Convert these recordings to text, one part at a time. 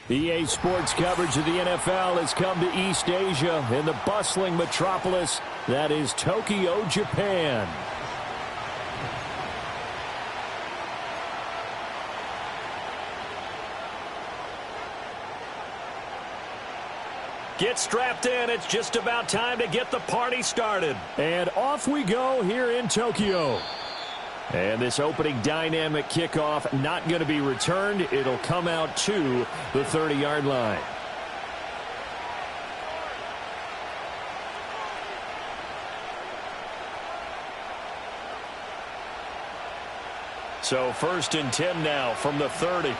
EA Sports coverage of the NFL has come to East Asia in the bustling metropolis that is Tokyo, Japan. Get strapped in. It's just about time to get the party started. And off we go here in Tokyo. And this opening dynamic kickoff not going to be returned. It'll come out to the 30-yard line. So 1st and 10 now from the 30.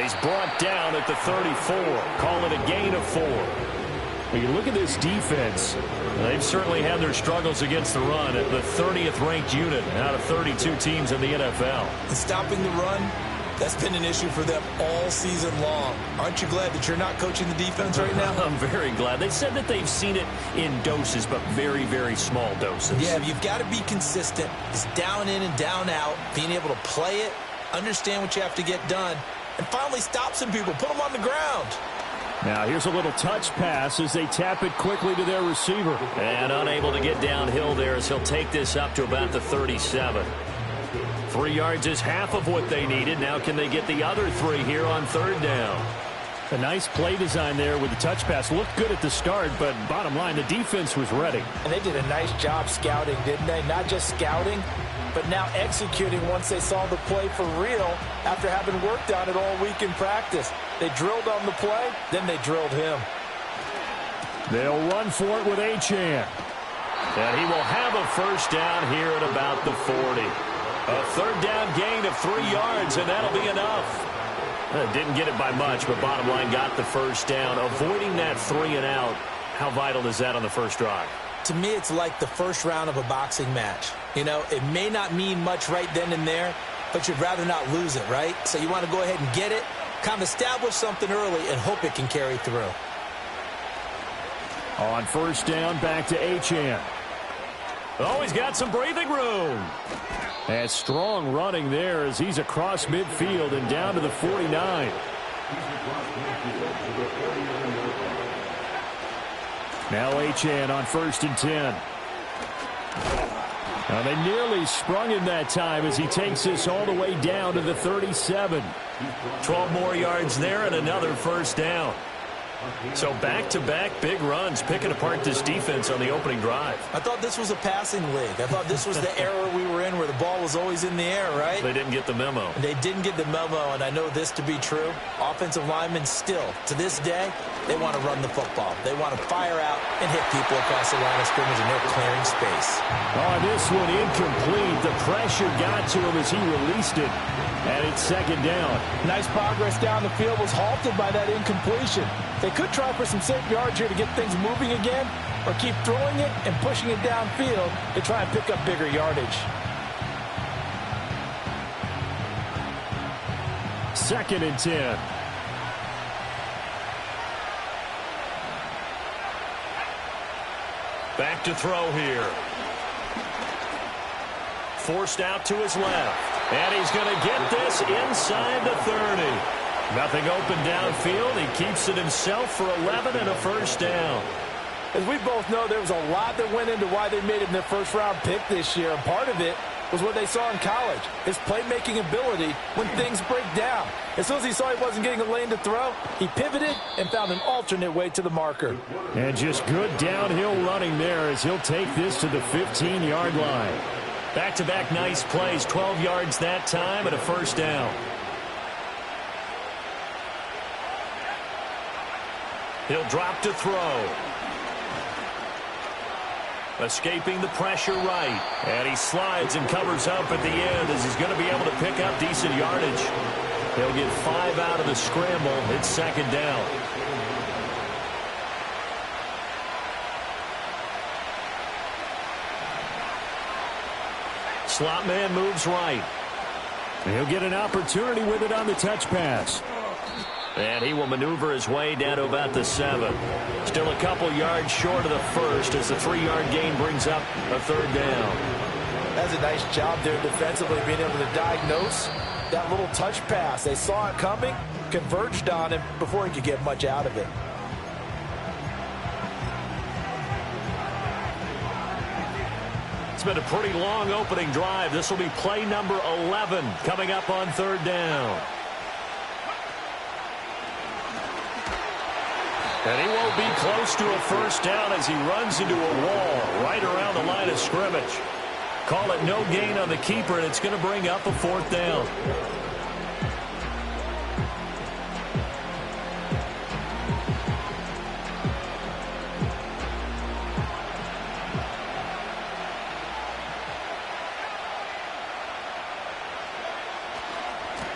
He's brought down at the 34. Call it a gain of 4. When you look at this defense, they've certainly had their struggles against the run at the 30th ranked unit out of 32 teams in the NFL. And stopping the run, that's been an issue for them all season long. Aren't you glad that you're not coaching the defense right now? I'm very glad. They said that they've seen it in doses, but very, very small doses. Yeah, you've got to be consistent. It's down in and down out, being able to play it, understand what you have to get done, and finally stop some people, put them on the ground. Now here's a little touch pass as they tap it quickly to their receiver. And unable to get downhill there as he'll take this up to about the 37. 3 yards is half of what they needed. Now can they get the other 3 here on 3rd down? A nice play design there with the touch pass. Looked good at the start, but bottom line, the defense was ready. And they did a nice job scouting, didn't they? Not just scouting, but now executing once they saw the play for real after having worked on it all week in practice. They drilled on the play, then they drilled him. They'll run for it with Achane. And he will have a 1st down here at about the 40. A 3rd down gain of 3 yards, and that'll be enough. Didn't get it by much, but bottom line got the 1st down. Avoiding that 3 and out, how vital is that on the first drive? To me, it's like the first round of a boxing match. You know, it may not mean much right then and there, but you'd rather not lose it, right? So you want to go ahead and get it, kind of establish something early, and hope it can carry through. On 1st down, back to Achane. Oh, he's got some breathing room. And strong running there as he's across midfield and down to the 49. Now Achane on 1st and 10. Now they nearly sprung him that time as he takes this all the way down to the 37. 12 more yards there and another 1st down. So back-to-back big runs, picking apart this defense on the opening drive. I thought this was a passing league. I thought this was the era we were in where the ball was always in the air, right? They didn't get the memo. They didn't get the memo, and I know this to be true. Offensive linemen still, to this day, they want to run the football. They want to fire out and hit people across the line of scrimmage, and they're clearing space. Oh, this one incomplete. The pressure got to him as he released it. And it's 2nd down. Nice progress down the field was halted by that incompletion. They could try for some safe yards here to get things moving again, or keep throwing it and pushing it downfield to try and pick up bigger yardage. 2nd and 10. Back to throw here. Forced out to his left. And he's going to get this inside the 30. Nothing open downfield. He keeps it himself for 11 and a 1st down. As we both know, there was a lot that went into why they made him their first-round pick this year. And part of it was what they saw in college, his playmaking ability when things break down. As soon as he saw he wasn't getting a lane to throw, he pivoted and found an alternate way to the marker. And just good downhill running there as he'll take this to the 15-yard line. Back-to-back nice plays, 12 yards that time and a 1st down. He'll drop to throw. Escaping the pressure right. And he slides and covers up at the end as he's going to be able to pick up decent yardage. He'll get 5 out of the scramble. It's 2nd down. Slot man moves right. He'll get an opportunity with it on the touch pass. And he will maneuver his way down to about the 7. Still a couple yards short of the 1st as the 3-yard gain brings up a 3rd down. That's a nice job there defensively, being able to diagnose that little touch pass. They saw it coming, converged on him before he could get much out of it. It's been a pretty long opening drive. This will be play number 11 coming up on third down. And he won't be close to a first down as he runs into a wall right around the line of scrimmage. Call it no gain on the keeper, and it's going to bring up a fourth down.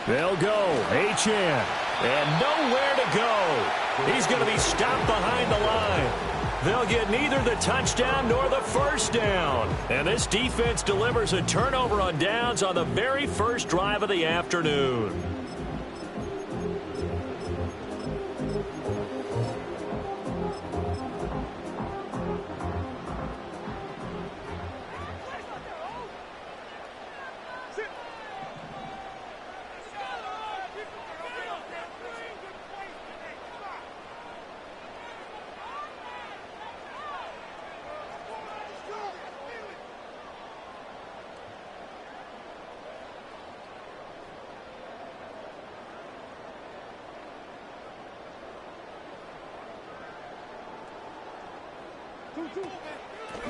They'll go. Achane. And nowhere to go. He's going to be stopped behind the line. They'll get neither the touchdown nor the first down. And this defense delivers a turnover on downs on the very first drive of the afternoon.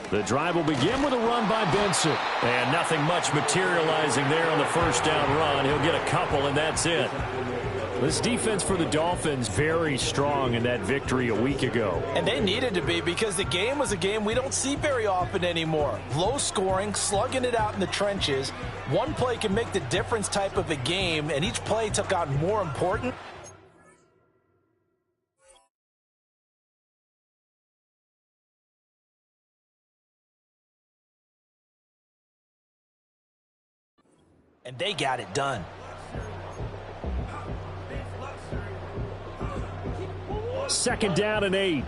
The drive will begin with a run by Benson. And nothing much materializing there on the first down run. He'll get a couple, and that's it. This defense for the Dolphins very strong in that victory a week ago. And they needed to be, because the game was a game we don't see very often anymore. Low scoring, slugging it out in the trenches. One play can make the difference type of a game, and each play took on more important. And they got it done. Second down and 8.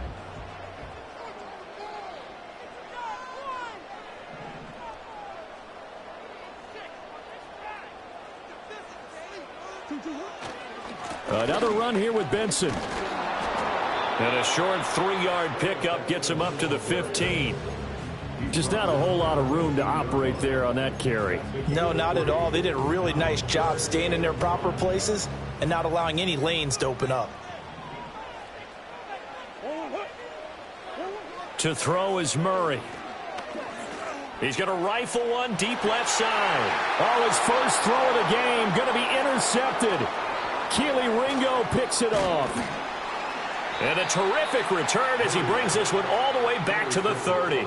Another run here with Benson. And a short 3-yard pickup gets him up to the 15. Just not a whole lot of room to operate there on that carry. No, not at all. They did a really nice job staying in their proper places and not allowing any lanes to open up. To throw is Murray. He's going to rifle one deep left side. Oh, his first throw of the game going to be intercepted. Keely Ringo picks it off. And a terrific return as he brings this one all the way back to the 30.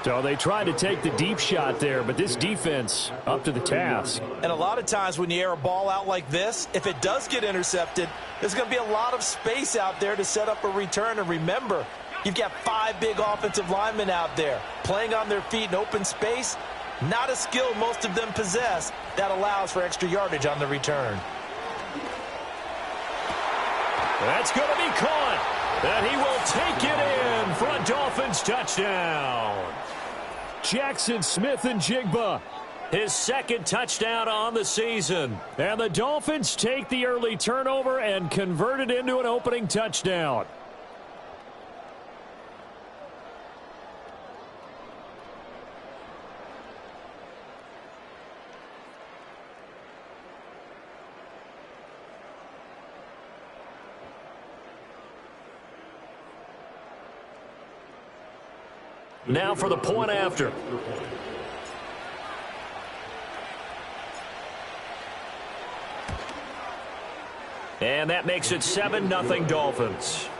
So they tried to take the deep shot there, but this defense up to the task. And a lot of times when you air a ball out like this, if it does get intercepted, there's going to be a lot of space out there to set up a return. And remember, you've got 5 big offensive linemen out there playing on their feet in open space. Not a skill most of them possess that allows for extra yardage on the return. That's going to be caught. And he will take it in for a Dolphins touchdown. Jackson Smith-Njigba, his second touchdown on the season. And the Dolphins take the early turnover and convert it into an opening touchdown. Now for the point after. And that makes it 7-0 Dolphins.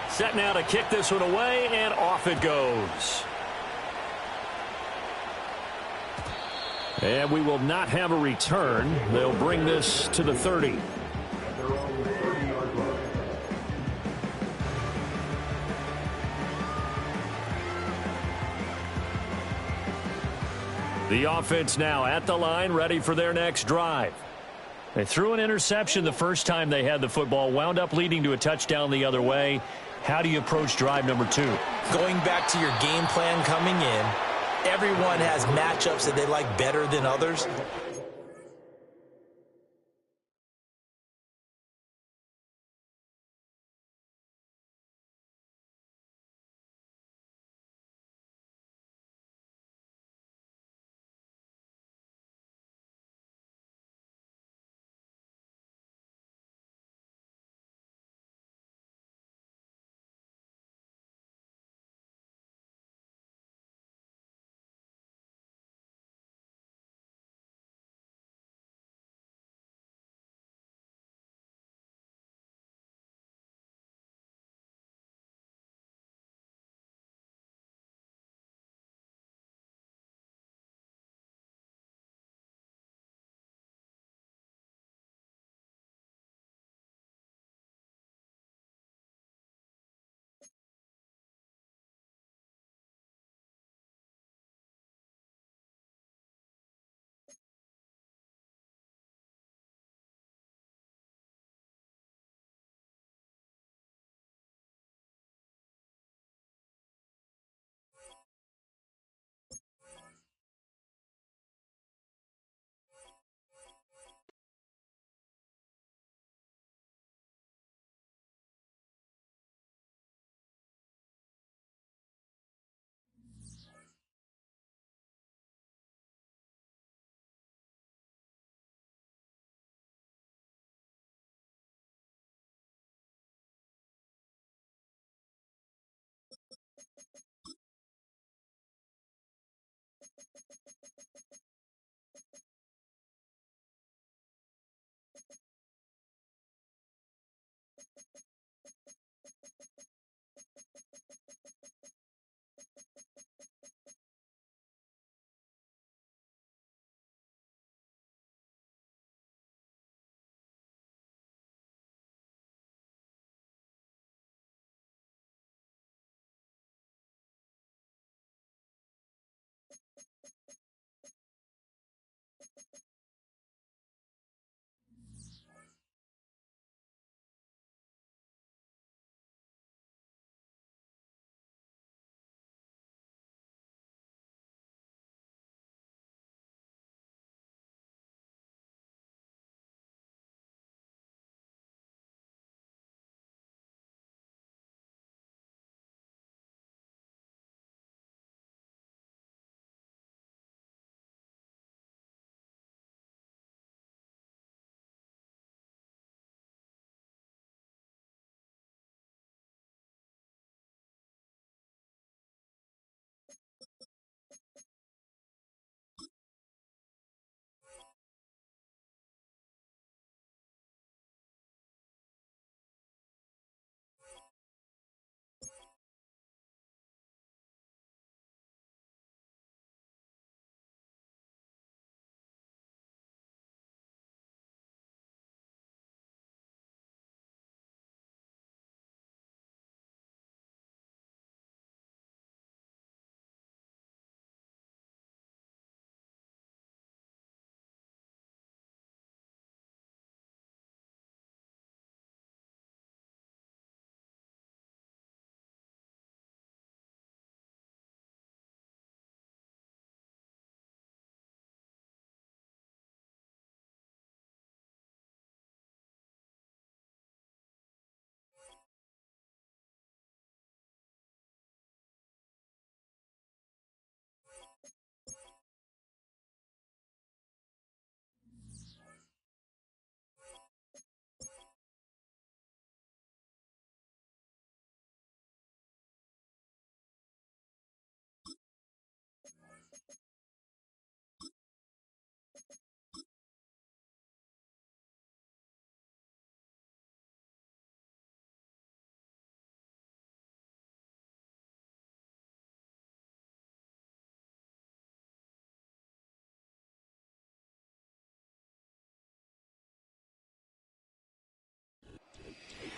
Set now to kick this one away, and off it goes. And we will not have a return. They'll bring this to the 30. The offense now at the line, ready for their next drive. They threw an interception the first time they had the football, wound up leading to a touchdown the other way. How do you approach drive number 2? Going back to your game plan coming in, everyone has matchups that they like better than others.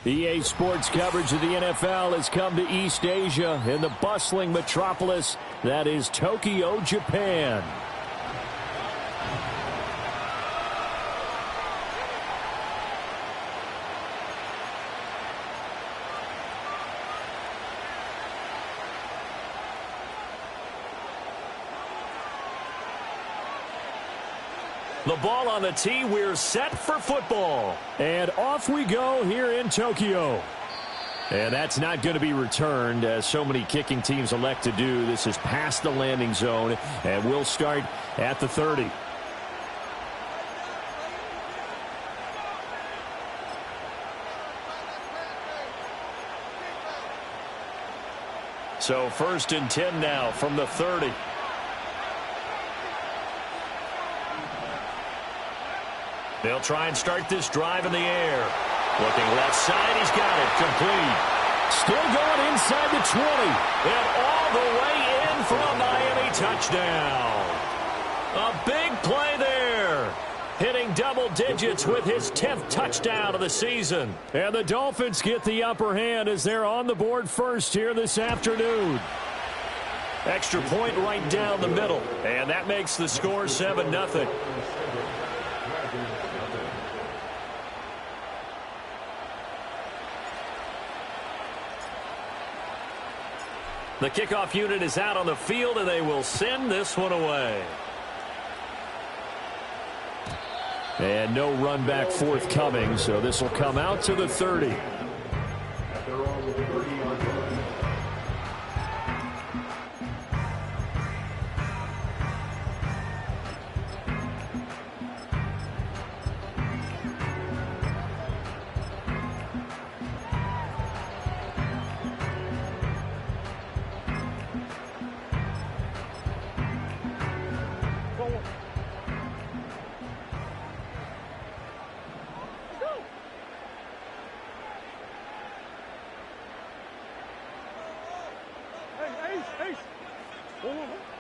EA Sports coverage of the NFL has come to East Asia in the bustling metropolis that is Tokyo, Japan. The ball on the tee. We're set for football. And off we go here in Tokyo. And that's not going to be returned, as so many kicking teams elect to do. This is past the landing zone, and we'll start at the 30. So 1st and 10 now from the 30. They'll try and start this drive in the air. Looking left side, he's got it. Complete. Still going inside the 20. And all the way in for a Miami touchdown. A big play there. Hitting double digits with his 10th touchdown of the season. And the Dolphins get the upper hand as they're on the board first here this afternoon. Extra point right down the middle. And that makes the score 7-0. The kickoff unit is out on the field, and they will send this one away. And no run back forthcoming, so this will come out to the 30.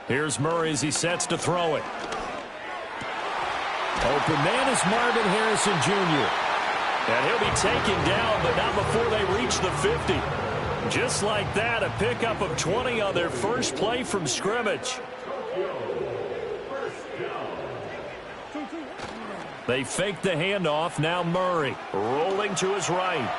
Here's Murray as he sets to throw it. Open man is Marvin Harrison Jr. And he'll be taken down, but not before they reach the 50. Just like that, a pickup of 20 on their first play from scrimmage. They fake the handoff. Now Murray rolling to his right.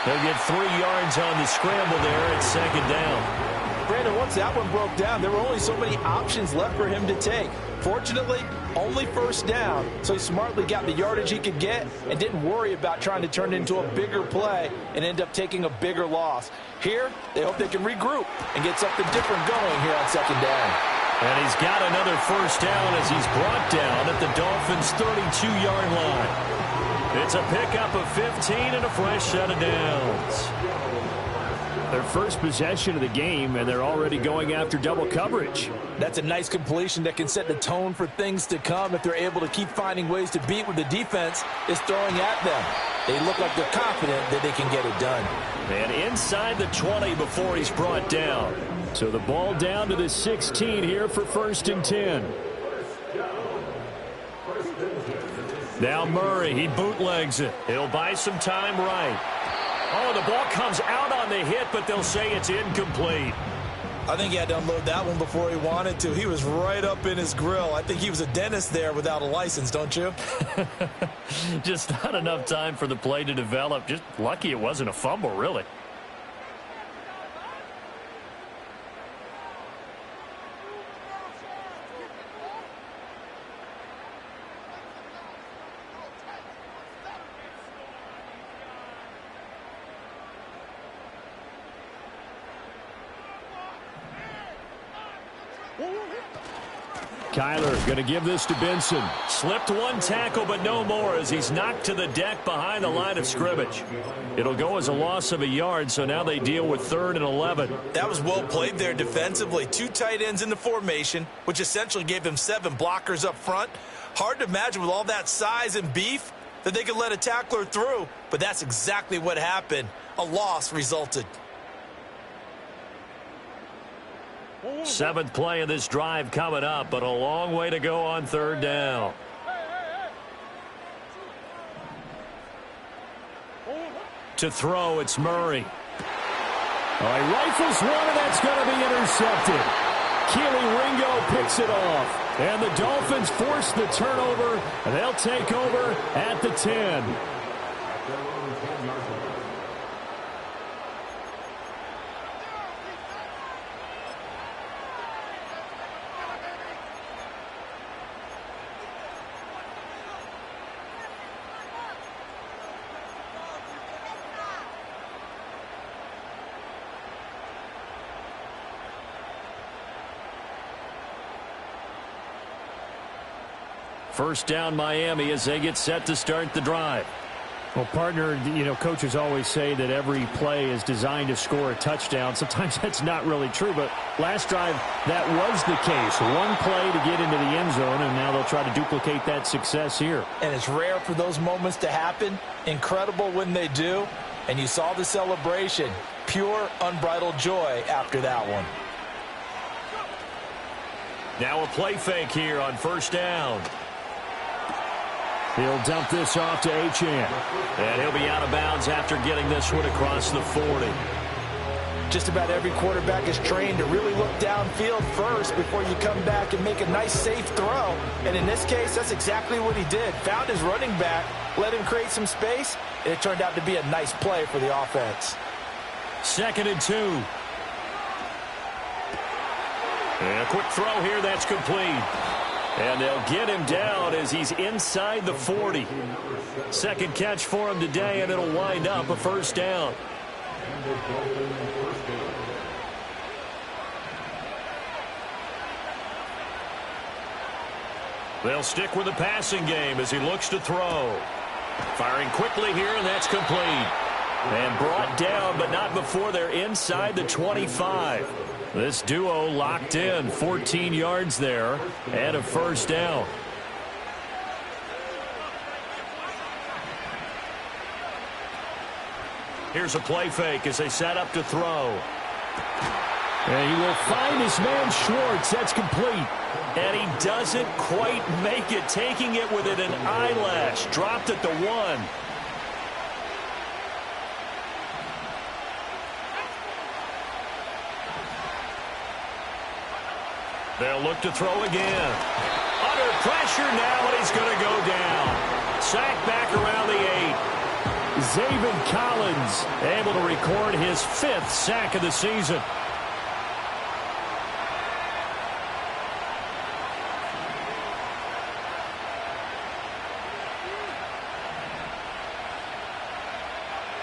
They'll get 3 yards on the scramble there at 2nd down. Brandon, once that one broke down, there were only so many options left for him to take. Fortunately, only 1st down, so he smartly got the yardage he could get and didn't worry about trying to turn it into a bigger play and end up taking a bigger loss. Here, they hope they can regroup and get something different going here on 2nd down. And he's got another 1st down as he's brought down at the Dolphins' 32-yard line. It's a pickup of 15 and a fresh set of downs. Their first possession of the game, and they're already going after double coverage. That's a nice completion that can set the tone for things to come if they're able to keep finding ways to beat what the defense is throwing at them. They look like they're confident that they can get it done. And inside the 20 before he's brought down. So the ball down to the 16 here for 1st and 10. Now Murray, he bootlegs it. He'll buy some time right. Oh, the ball comes out on the hit, but they'll say it's incomplete. I think he had to unload that one before he wanted to. He was right up in his grill. I think he was a dentist there without a license, don't you? Just not enough time for the play to develop. Just lucky it wasn't a fumble, really. Kyler going to give this to Benson. Slipped one tackle, but no more as he's knocked to the deck behind the line of scrimmage. It'll go as a loss of a yard, so now they deal with 3rd and 11. That was well played there defensively. 2 tight ends in the formation, which essentially gave them 7 blockers up front. Hard to imagine with all that size and beef that they could let a tackler through, but that's exactly what happened. A loss resulted. 7th play of this drive coming up, but a long way to go on 3rd down. To throw, it's Murray. All right, rifles one, and that's going to be intercepted. Keely Ringo picks it off. And the Dolphins force the turnover, and they'll take over at the 10. First down Miami as they get set to start the drive. Well, partner, coaches always say that every play is designed to score a touchdown. Sometimes that's not really true, but last drive, that was the case. One play to get into the end zone, and now they'll try to duplicate that success here. And it's rare for those moments to happen. Incredible when they do. And you saw the celebration. Pure, unbridled joy after that one. Now a play fake here on first down. He'll dump this off to Achane. And he'll be out of bounds after getting this one across the 40. Just about every quarterback is trained to really look downfield first before you come back and make a nice, safe throw. And in this case, that's exactly what he did. Found his running back, let him create some space, and it turned out to be a nice play for the offense. 2nd and 2. And a quick throw here, that's complete. And they'll get him down as he's inside the 40. Second catch for him today, and it'll wind up a first down. They'll stick with the passing game as he looks to throw. Firing quickly here, and that's complete. And brought down, but not before they're inside the 25. This duo locked in, 14 yards there, and a first down. Here's a play fake as they set up to throw. And he will find his man Schwartz. That's complete. And he doesn't quite make it, taking it within an eyelash. Dropped at the 1. They'll look to throw again. Under pressure now, and he's going to go down. Sacked back around the 8. Zaven Collins able to record his 5th sack of the season.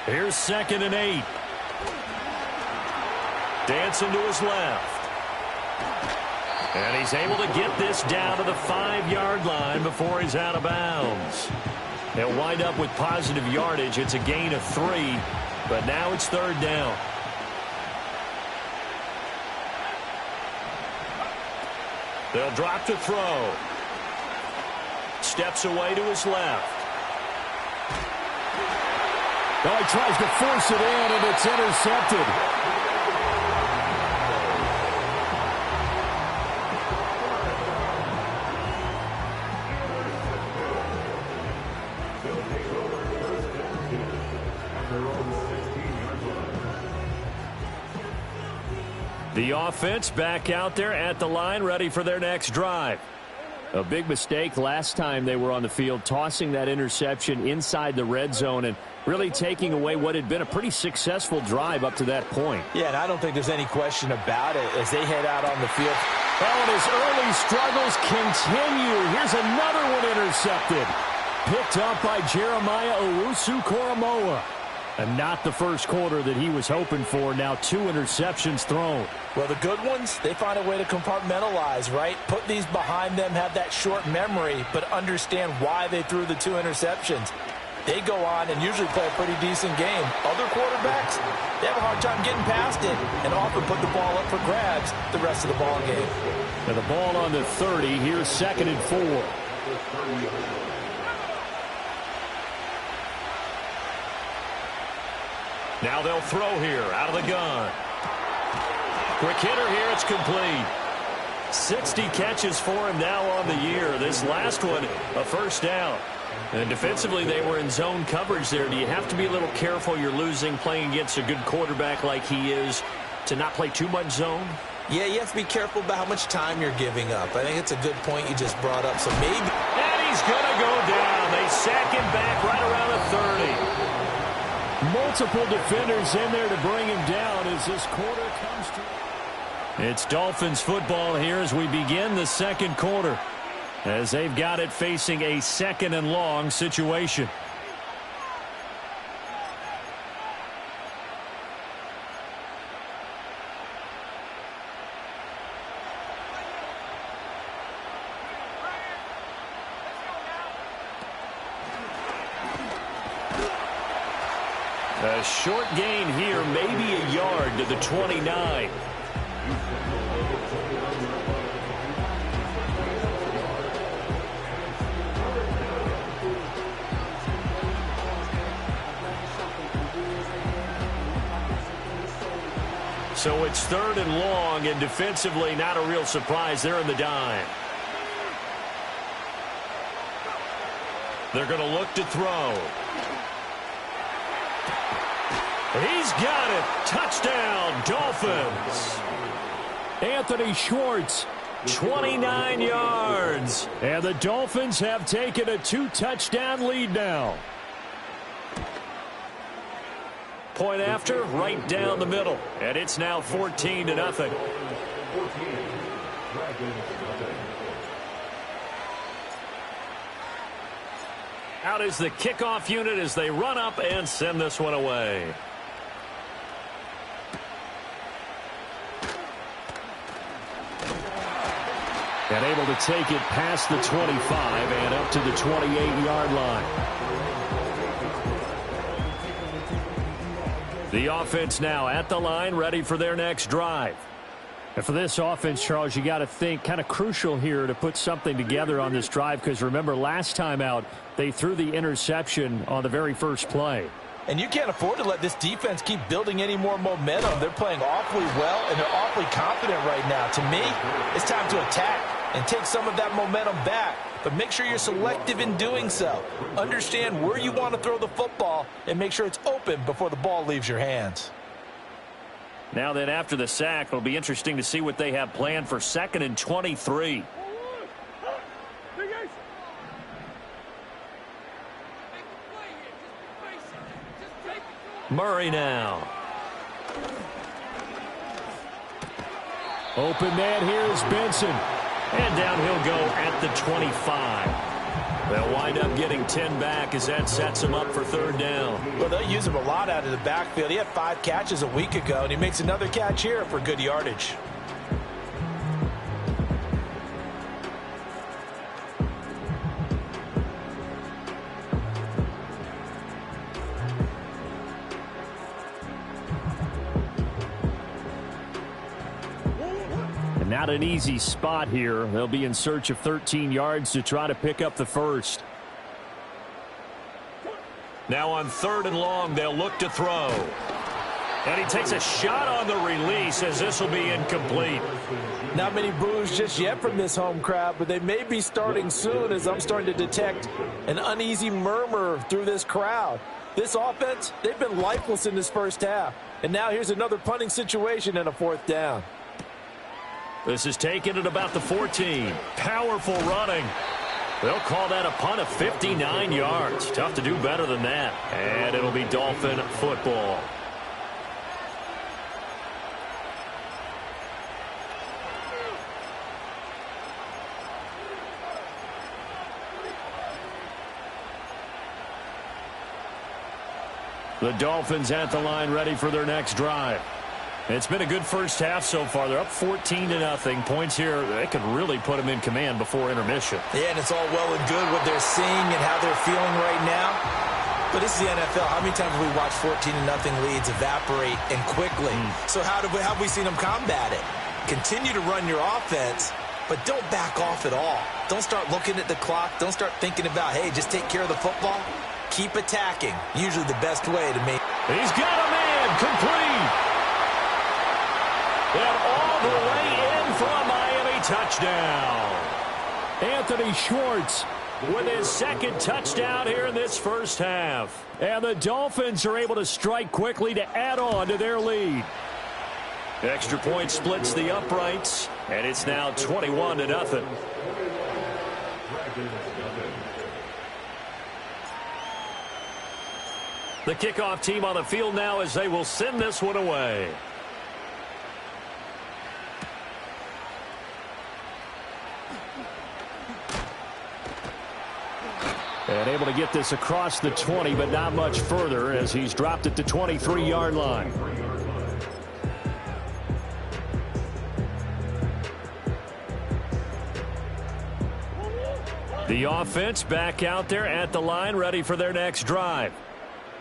Here's 2nd and 8. Dancing to his left. And he's able to get this down to the 5-yard line before he's out of bounds. They'll wind up with positive yardage. It's a gain of 3, but now it's 3rd down. They'll drop to throw. Steps away to his left. Oh, he tries to force it in, and it's intercepted. The offense back out there at the line, ready for their next drive. A big mistake last time they were on the field, tossing that interception inside the red zone and really taking away what had been a pretty successful drive up to that point. Yeah, and I don't think there's any question about it as they head out on the field. Oh, and his early struggles continue. Here's another one intercepted. Picked up by Jeremiah Owusu-Koramoah. And not the first quarter that he was hoping for. Now 2 interceptions thrown. Well, the good ones, they find a way to compartmentalize, right? Put these behind them, have that short memory, but understand why they threw the 2 interceptions. They go on and usually play a pretty decent game. Other quarterbacks, they have a hard time getting past it and often put the ball up for grabs the rest of the ball game. And the ball on the 30. Here's 2nd and 4. Now they'll throw here out of the gun. Quick hitter here. It's complete. 60 catches for him now on the year. This last one, a first down. And defensively, they were in zone coverage there. Do you have to be a little careful? You're losing playing against a good quarterback like he is to not play too much zone? Yeah, you have to be careful about how much time you're giving up. I think it's a good point you just brought up. So maybe. And he's going to go down. They sack him back right around the 30. Multiple defenders in there to bring him down as this quarter comes to. It's Dolphins football here as we begin the second quarter, as they've got it facing a 2nd and long situation. A short gain here, maybe a yard to the 29. So it's 3rd and long, and defensively not a real surprise. They're in the dime. They're going to look to throw. He's got it. Touchdown, Dolphins. Anthony Schwartz. 29 yards. And the Dolphins have taken a 2-touchdown lead now. Point after, right down the middle. And it's now 14-0. Out is the kickoff unit as they run up and send this one away. And able to take it past the 25 and up to the 28-yard line. The offense now at the line, ready for their next drive. And for this offense, Charles, you got to think kind of crucial here to put something together on this drive, because remember last time out they threw the interception on the very first play. And you can't afford to let this defense keep building any more momentum. They're playing awfully well, and they're awfully confident right now. To me, it's time to attack and take some of that momentum back. But make sure you're selective in doing so. Understand where you want to throw the football and make sure it's open before the ball leaves your hands. Now then, after the sack, it'll be interesting to see what they have planned for 2nd and 23. Murray now. Open man here is Benson. And down he'll go at the 25. They'll wind up getting 10 back as that sets him up for 3rd down. Well, they'll use him a lot out of the backfield. He had 5 catches a week ago, and he makes another catch here for good yardage. Not an easy spot here. They'll be in search of 13 yards to try to pick up the first. Now on 3rd and long, they'll look to throw. And he takes a shot on the release as this will be incomplete. Not many boos just yet from this home crowd, but they may be starting soon as I'm starting to detect an uneasy murmur through this crowd. This offense, they've been lifeless in this first half. And now here's another punting situation and a 4th down. This is taken at about the 14. Powerful running. They'll call that a punt of 59 yards. Tough to do better than that. And it'll be Dolphin football. The Dolphins at the line, ready for their next drive. It's been a good first half so far. They're up 14-0. Points here, they could really put them in command before intermission. Yeah, and it's all well and good what they're seeing and how they're feeling right now. But this is the NFL. How many times have we watched 14-0 leads evaporate and quickly? So how have we seen them combat it? Continue to run your offense, but don't back off at all. Don't start looking at the clock. Don't start thinking about, hey, just take care of the football. Keep attacking. Usually the best way to make. He's got a man complete. And all the way in for a Miami touchdown. Anthony Schwartz with his 2nd touchdown here in this first half. And the Dolphins are able to strike quickly to add on to their lead. Extra point splits the uprights, and it's now 21-0. The kickoff team on the field now as they will send this one away. And able to get this across the 20, but not much further as he's dropped it to 23-yard line. The offense back out there at the line, ready for their next drive.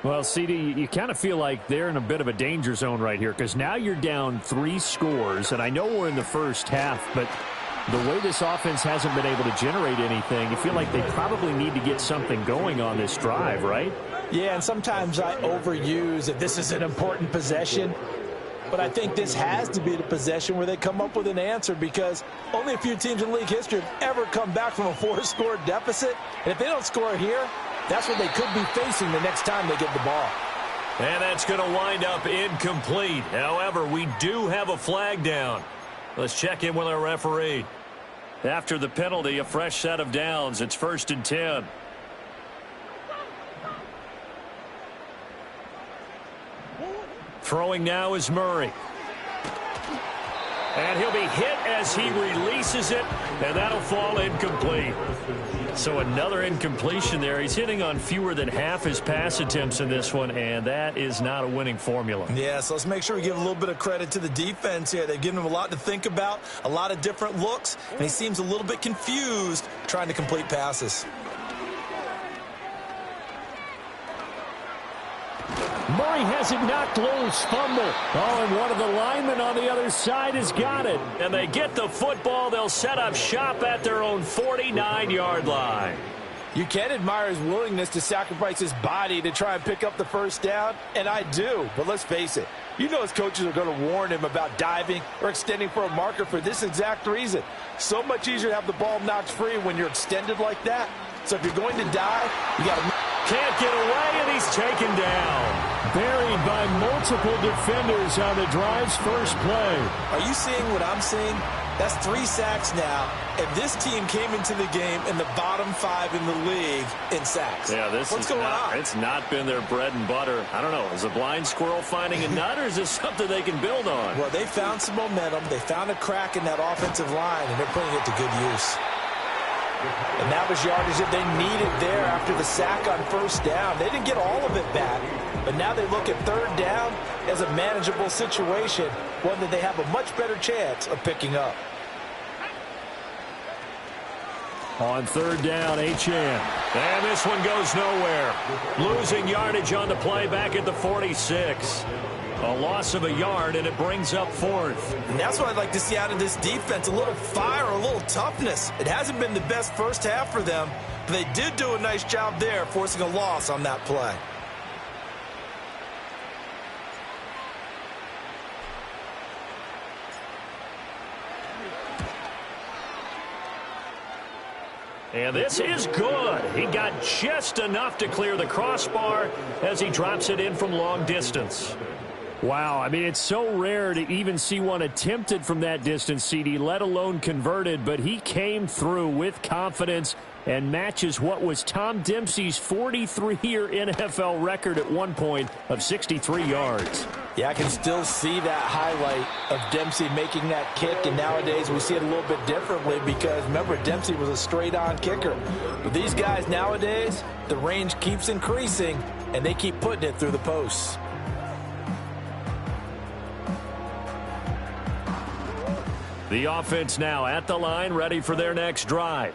Well, CD, you kind of feel like they're in a bit of a danger zone right here because now you're down 3 scores, and I know we're in the first half, but the way this offense hasn't been able to generate anything, you feel like they probably need to get something going on this drive, right? Yeah, and sometimes I overuse that this is an important possession, but I think this has to be the possession where they come up with an answer because only a few teams in league history have ever come back from a 4-score deficit, and if they don't score here, that's what they could be facing the next time they get the ball. And that's going to wind up incomplete. However, we do have a flag down. Let's check in with our referee. After the penalty, a fresh set of downs. It's 1st and 10. Throwing now is Murray. And he'll be hit as he releases it, and that'll fall incomplete. So another incompletion there. He's hitting on fewer than half his pass attempts in this one, and that is not a winning formula. Yeah, so let's make sure we give a little bit of credit to the defense here. They've given him a lot to think about, a lot of different looks, and he seems a little bit confused trying to complete passes. Murray has it knocked loose. Fumble. Oh, and one of the linemen on the other side has got it. And they get the football. They'll set up shop at their own 49-yard line. You can admire his willingness to sacrifice his body to try and pick up the first down, and I do. But let's face it, you know his coaches are going to warn him about diving or extending for a marker for this exact reason. So much easier to have the ball knocked free when you're extended like that. So if you're going to dive, you got to... Can't get away, and he's taken down. Buried by multiple defenders on the drive's first play. Are you seeing what I'm seeing? That's 3 sacks now, and this team came into the game in the bottom 5 in the league in sacks. Yeah, What's going on? It's not been their bread and butter. I don't know. Is a blind squirrel finding a nut, or is this something they can build on? Well, they found some momentum. They found a crack in that offensive line, and they're putting it to good use. And that was yardage that they needed there after the sack on first down. They didn't get all of it back, but now they look at third down as a manageable situation, one that they have a much better chance of picking up. On third down, Achane. And this one goes nowhere. Losing yardage on the play back at the 46. A loss of a yard, and it brings up 4th. And that's what I'd like to see out of this defense, a little fire, a little toughness. It hasn't been the best first half for them, but they did do a nice job there, forcing a loss on that play. And this is good. He got just enough to clear the crossbar as he drops it in from long distance. Wow, I mean, it's so rare to even see one attempted from that distance, CD, let alone converted, but he came through with confidence and matches what was Tom Dempsey's 43-year NFL record at one point of 63 yards. Yeah, I can still see that highlight of Dempsey making that kick, and nowadays we see it a little bit differently because, remember, Dempsey was a straight-on kicker. But these guys nowadays, the range keeps increasing, and they keep putting it through the posts. The offense now at the line, ready for their next drive.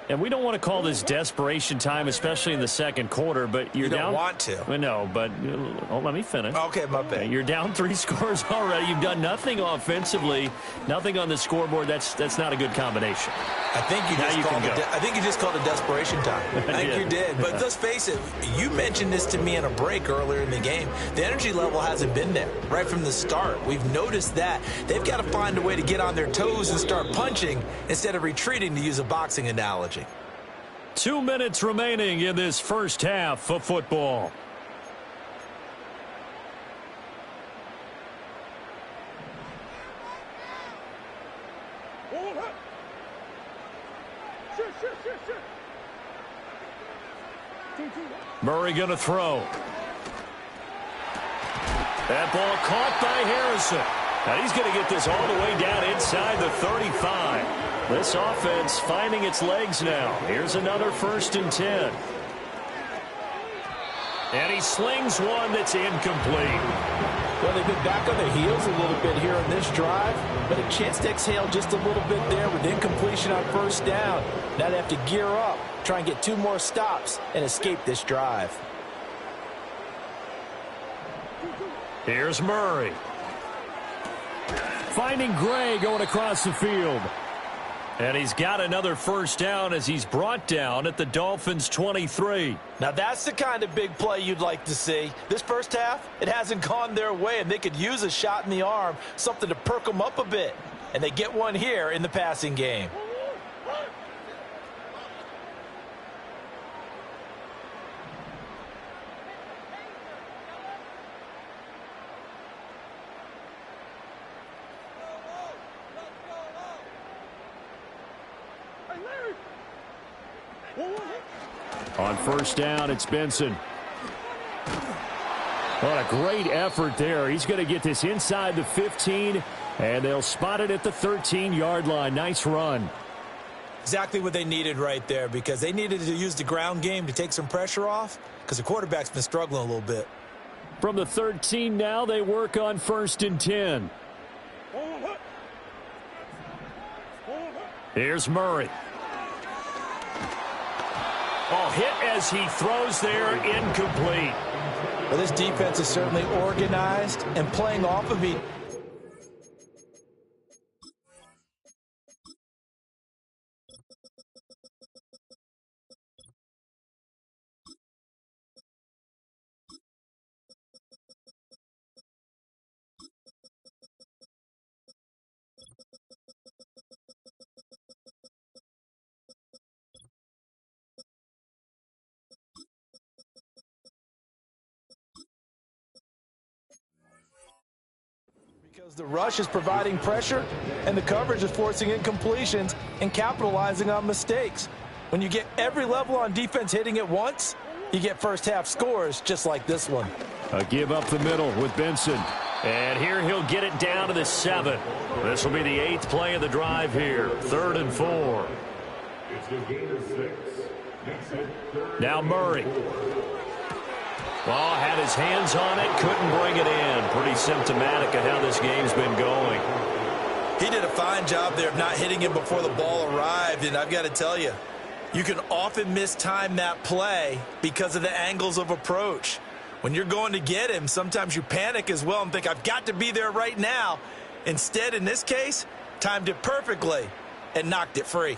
And we don't want to call this desperation time, especially in the second quarter, but you're you don't down. Want to. No, but let me finish. Okay, my bad. You're down 3 scores already. You've done nothing offensively, nothing on the scoreboard. That's not a good combination. I think you just called it desperation time. I think you did. But let's face it, you mentioned this to me in a break earlier in the game. The energy level hasn't been there right from the start. We've noticed that. They've got to find a way to get on their toes and start punching instead of retreating, to use a boxing analogy. 2 minutes remaining in this first half of football. Murray going to throw. That ball caught by Harrison. Now he's going to get this all the way down inside the 35. This offense finding its legs now. Here's another 1st and 10. And he slings one that's incomplete. Well, they've been back on their heels a little bit here on this drive, but a chance to exhale just a little bit there with incompletion on first down. Now they have to gear up, try and get 2 more stops, and escape this drive. Here's Murray. Finding Gray going across the field. And he's got another first down as he's brought down at the Dolphins' 23. Now that's the kind of big play you'd like to see. This first half, it hasn't gone their way, and they could use a shot in the arm, something to perk them up a bit. And they get one here in the passing game. On first down, it's Benson. What a great effort there. He's going to get this inside the 15, and they'll spot it at the 13-yard line. Nice run. Exactly what they needed right there, because they needed to use the ground game to take some pressure off, because the quarterback's been struggling a little bit. From the 13 now, they work on first and 10. Here's Murray. Oh, hit as he throws there, incomplete. Well, this defense is certainly organized and playing off of each. Because the rush is providing pressure and the coverage is forcing incompletions and capitalizing on mistakes. When you get every level on defense hitting at once, you get first half scores just like this one. A give up the middle with Benson. And here he'll get it down to the 7. This will be the 8th play of the drive here. 3rd and 4. Now Murray. Oh, had his hands on it, couldn't bring it in. Pretty symptomatic of how this game's been going. He did a fine job there of not hitting him before the ball arrived, and I've got to tell you, you can often mistime that play because of the angles of approach. When you're going to get him, sometimes you panic as well and think, I've got to be there right now. Instead, in this case, timed it perfectly and knocked it free.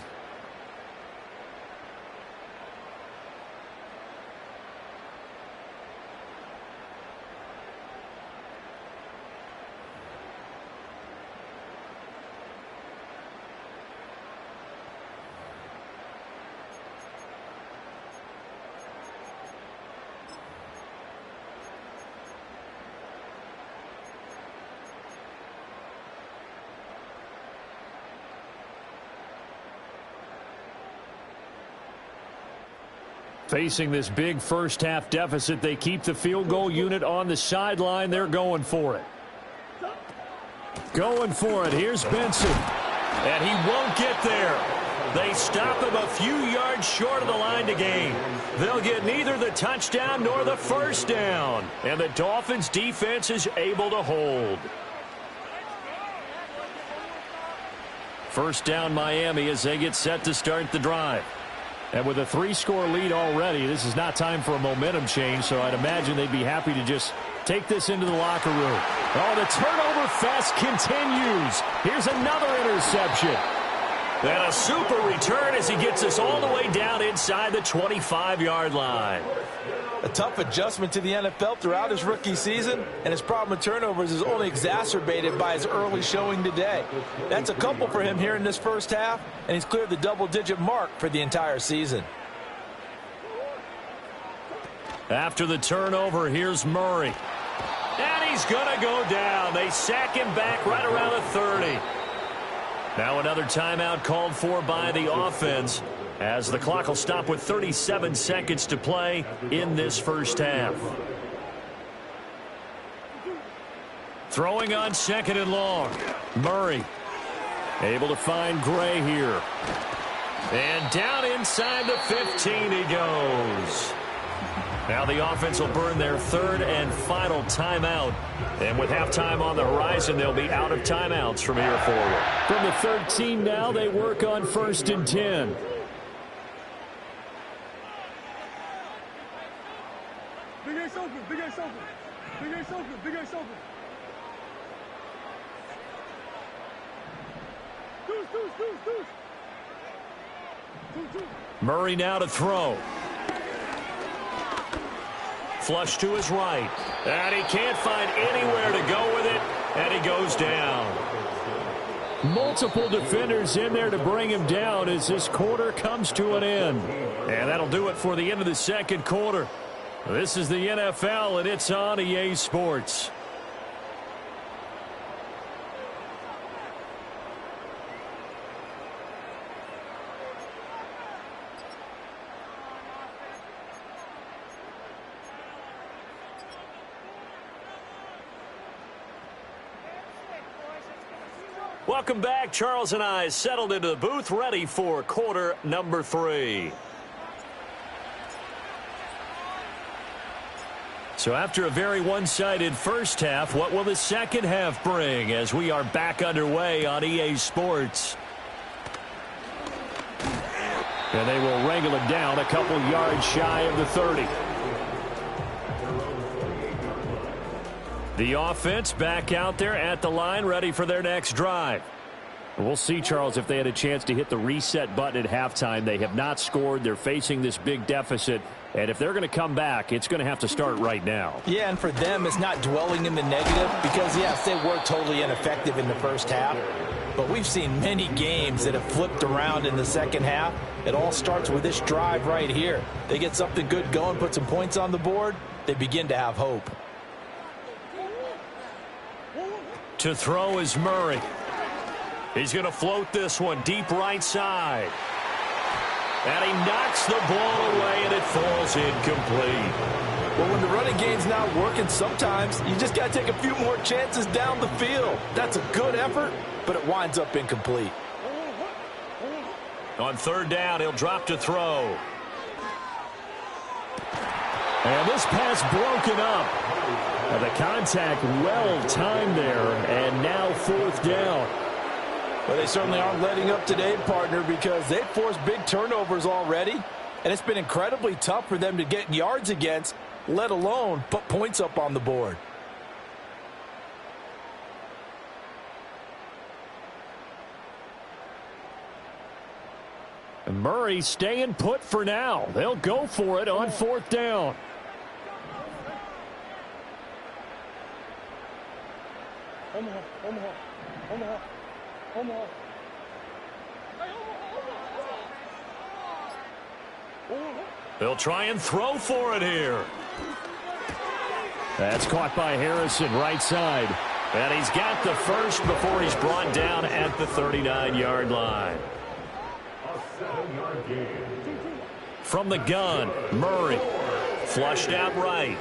Facing this big first half deficit, they keep the field goal unit on the sideline. They're going for it. Going for it. Here's Benson. And he won't get there. They stop him a few yards short of the line to gain. They'll get neither the touchdown nor the first down. And the Dolphins defense is able to hold. First down Miami as they get set to start the drive. And with a 3-score lead already, this is not time for a momentum change, so I'd imagine they'd be happy to just take this into the locker room. Oh, the turnover fest continues. Here's another interception. And a super return as he gets us all the way down inside the 25-yard line. A tough adjustment to the NFL throughout his rookie season, and his problem with turnovers is only exacerbated by his early showing today. That's a couple for him here in this first half, and he's cleared the double-digit mark for the entire season. After the turnover, here's Murray. And he's going to go down. They sack him back right around the 30. Now another timeout called for by the offense, as the clock will stop with 37 seconds to play in this first half. Throwing on 2nd and long. Murray able to find Gray here. And down inside the 15 he goes. Now the offense will burn their 3rd and final timeout. And with halftime on the horizon, they'll be out of timeouts from here forward. From the 13 now, they work on 1st and 10. Big Ace open, Big Ace open. Murray now to throw. Flush to his right. And he can't find anywhere to go with it. And he goes down. Multiple defenders in there to bring him down as this quarter comes to an end. And that'll do it for the end of the second quarter. This is the NFL, and it's on EA Sports. Welcome back. Charles and I settled into the booth, ready for quarter number 3. So after a very one-sided first half, what will the second half bring as we are back underway on EA Sports? And they will wrangle it down a couple yards shy of the 30. The offense back out there at the line, ready for their next drive. We'll see, Charles, if they had a chance to hit the reset button at halftime. They have not scored. They're facing this big deficit. And if they're going to come back, it's going to have to start right now. Yeah, and for them, it's not dwelling in the negative because, yes, they were totally ineffective in the first half. But we've seen many games that have flipped around in the second half. It all starts with this drive right here. They get something good going, put some points on the board, they begin to have hope. To throw is Murray. He's going to float this one deep right side. And he knocks the ball away, and it falls incomplete. Well, when the running game's not working, sometimes you just got to take a few more chances down the field. That's a good effort, but it winds up incomplete. On third down, he'll drop to throw. And this pass broken up. The contact well timed there, and now fourth down. Well, they certainly aren't letting up today, partner, because they've forced big turnovers already, and it's been incredibly tough for them to get yards against, let alone put points up on the board. And Murray staying put for now. They'll go for it on fourth down. They'll try and throw for it here. That's caught by Harrison, right side. And he's got the first before he's brought down at the 39-yard line. From the gun, Murray. Flushed out right.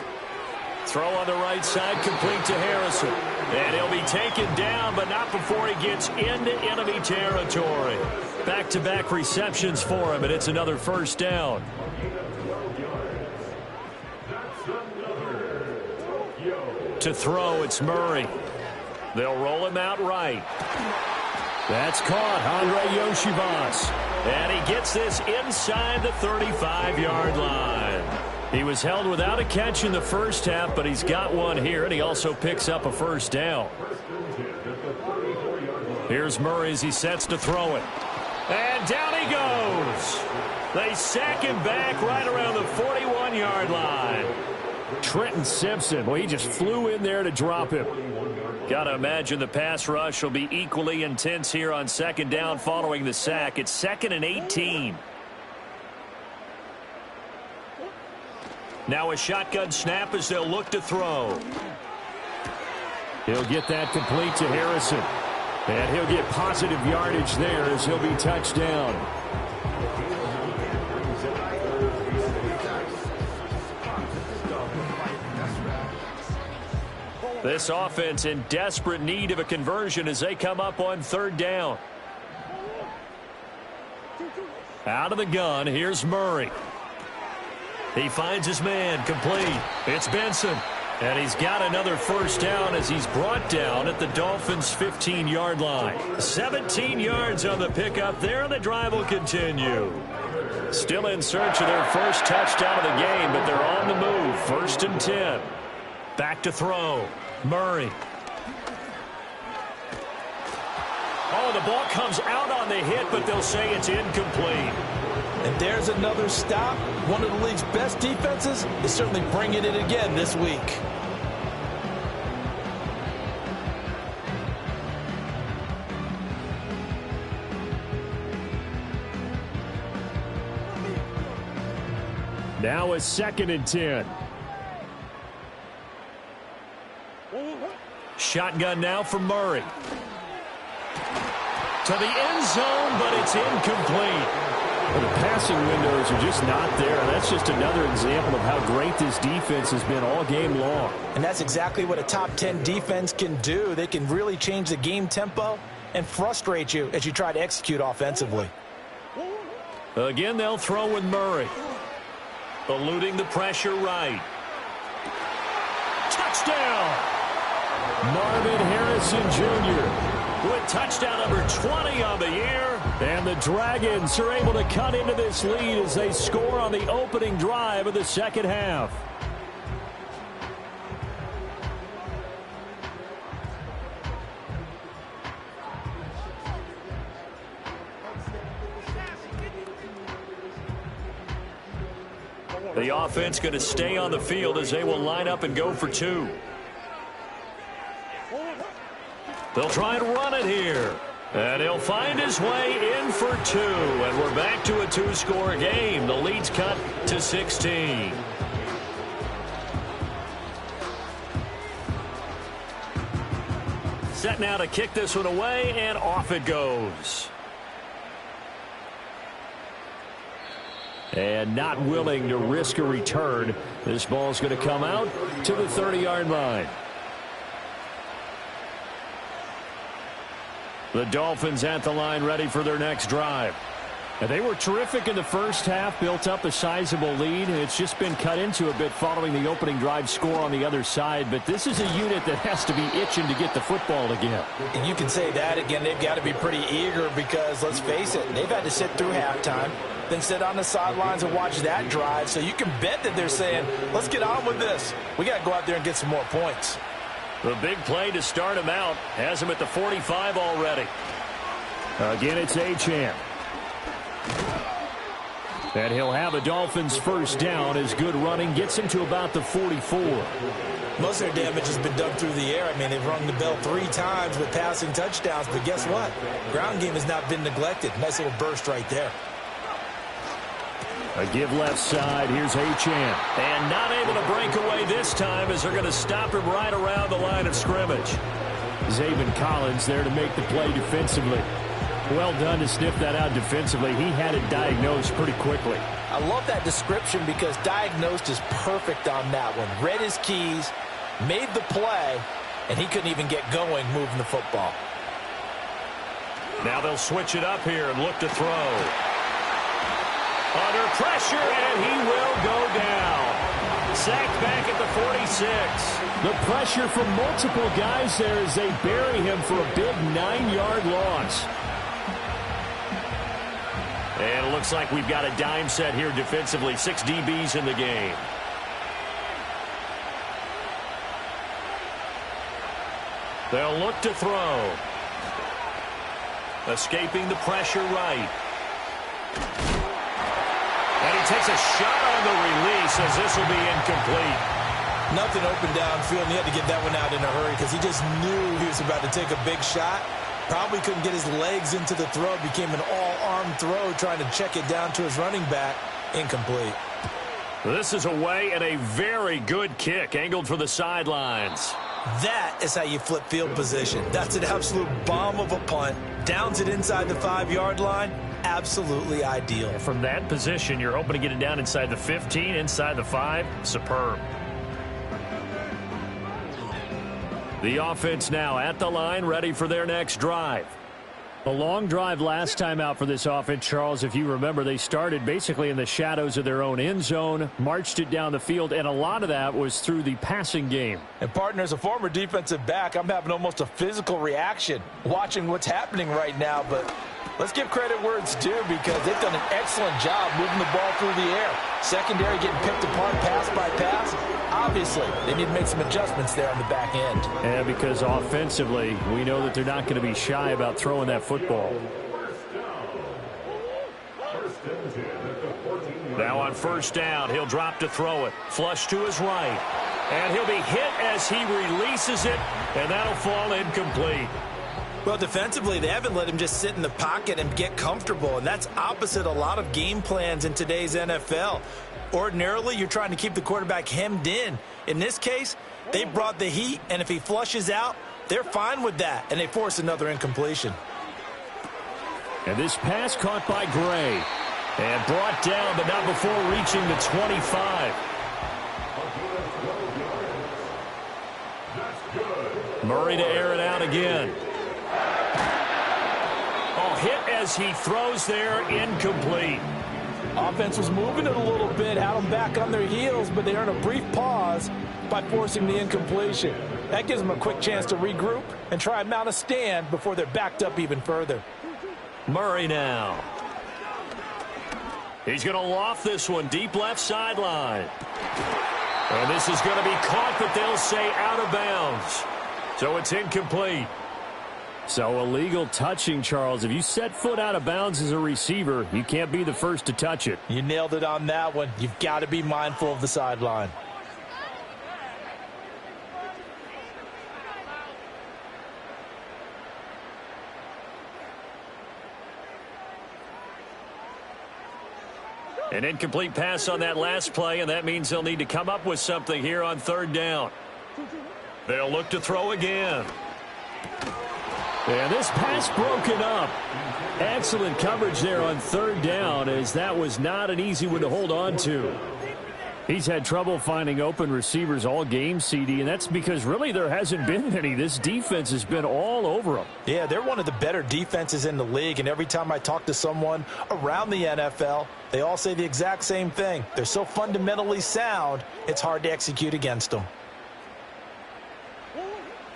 Throw on the right side, complete to Harrison. And he'll be taken down, but not before he gets into enemy territory. Back-to-back receptions for him, and it's another first down. To throw, it's Murray. They'll roll him out right. That's caught, Andre Yoshivas. And he gets this inside the 35-yard line. He was held without a catch in the first half, but he's got one here, and he also picks up a first down. Here's Murray as he sets to throw it. And down he goes. They sack him back right around the 41-yard line. Trenton Simpson, well, he just flew in there to drop him. Got to imagine the pass rush will be equally intense here on second down following the sack. It's 2nd and 18. Now a shotgun snap as they'll look to throw. He'll get that complete to Harrison. And he'll get positive yardage there as he'll be touched down. This offense in desperate need of a conversion as they come up on third down. Out of the gun, here's Murray. He finds his man, complete. It's Benson. And he's got another first down as he's brought down at the Dolphins' 15-yard line. 17 yards on the pickup there, and the drive will continue. Still in search of their first touchdown of the game, but they're on the move. 1st and 10. Back to throw. Murray. Oh, the ball comes out on the hit, but they'll say it's incomplete. And there's another stop. One of the league's best defenses is certainly bringing it again this week. Now a 2nd and 10. Shotgun now for Murray. To the end zone, but it's incomplete. Well, the passing windows are just not there. That's just another example of how great this defense has been all game long. And that's exactly what a top 10 defense can do. They can really change the game tempo and frustrate you as you try to execute offensively. Again, they'll throw with Murray. Eluding the pressure right. Touchdown! Marvin Harrison Jr. with touchdown number 20 on the year. And the Dragons are able to cut into this lead as they score on the opening drive of the second half. The offense going to stay on the field as they will line up and go for 2. They'll try and run it here. And he'll find his way in for 2. And we're back to a 2-score game. The lead's cut to 16. Set now to kick this one away, and off it goes. And not willing to risk a return. This ball's going to come out to the 30-yard line. The Dolphins at the line ready for their next drive. And they were terrific in the first half, built up a sizable lead, and it's just been cut into a bit following the opening drive score on the other side. But this is a unit that has to be itching to get the football again. And you can say that again. They've got to be pretty eager because, let's face it, they've had to sit through halftime, then sit on the sidelines and watch that drive. So you can bet that they're saying, let's get on with this. We got to go out there and get some more points. The big play to start him out has him at the 45 already. Again, it's Achane. And he'll have a Dolphins first down as good running gets him to about the 44. Most of their damage has been done through the air. I mean, they've rung the bell 3 times with passing touchdowns, but guess what? Ground game has not been neglected. Nice little burst right there. A give left side. Here's Achane. And not able to break away this time as they're going to stop him right around the line of scrimmage. Zaven Collins there to make the play defensively. Well done to sniff that out defensively. He had it diagnosed pretty quickly. I love that description because diagnosed is perfect on that one. Read his keys, made the play, and he couldn't even get going moving the football. Now they'll switch it up here and look to throw. Under pressure, and he will go down. Sacked back at the 46. The pressure from multiple guys there as they bury him for a big 9-yard loss. And it looks like we've got a dime set here defensively. 6 DBs in the game. They'll look to throw. Escaping the pressure right. And he takes a shot on the release as this will be incomplete. Nothing open downfield, and he had to get that one out in a hurry because he just knew he was about to take a big shot. Probably couldn't get his legs into the throw. Became an all-arm throw trying to check it down to his running back. Incomplete. This is away and a very good kick angled for the sidelines. That is how you flip field position. That's an absolute bomb of a punt. Downs it inside the 5-yard line. Absolutely ideal. From that position, you're hoping to get it down inside the 15, inside the 5. Superb. The offense now at the line, ready for their next drive. A long drive last time out for this offense, Charles. If you remember, they started basically in the shadows of their own end zone, marched it down the field, and a lot of that was through the passing game. And, partner, as a former defensive back, I'm having almost a physical reaction watching what's happening right now. But let's give credit where it's due because they've done an excellent job moving the ball through the air. Secondary getting picked apart pass by pass. Obviously, they need to make some adjustments there on the back end. And because offensively, we know that they're not going to be shy about throwing that football. Now on first down, he'll drop to throw it. Flush to his right. And he'll be hit as he releases it, and that'll fall incomplete. Well, defensively, they haven't let him just sit in the pocket and get comfortable, and that's opposite a lot of game plans in today's NFL. Ordinarily, you're trying to keep the quarterback hemmed in. In this case, they brought the heat, and if he flushes out, they're fine with that, and they force another incompletion. And this pass caught by Gray. And brought down, but not before reaching the 25. Murray to air it out again. Oh, hit as he throws there, incomplete. Offense was moving it a little bit, had them back on their heels, but they earned a brief pause by forcing the incompletion. That gives them a quick chance to regroup and try and mount a stand before they're backed up even further. Murray now. He's going to loft this one deep left sideline. And this is going to be caught, but they'll say out of bounds. So it's incomplete. So illegal touching, Charles. If you set foot out of bounds as a receiver, you can't be the first to touch it. You nailed it on that one. You've got to be mindful of the sideline. An incomplete pass on that last play, and that means they'll need to come up with something here on third down. They'll look to throw again. And this pass broken up. Excellent coverage there on third down, as that was not an easy one to hold on to. He's had trouble finding open receivers all game, CD, and that's because really there hasn't been any. This defense has been all over them. Yeah, they're one of the better defenses in the league, and every time I talk to someone around the NFL, they all say the exact same thing. They're so fundamentally sound, it's hard to execute against them.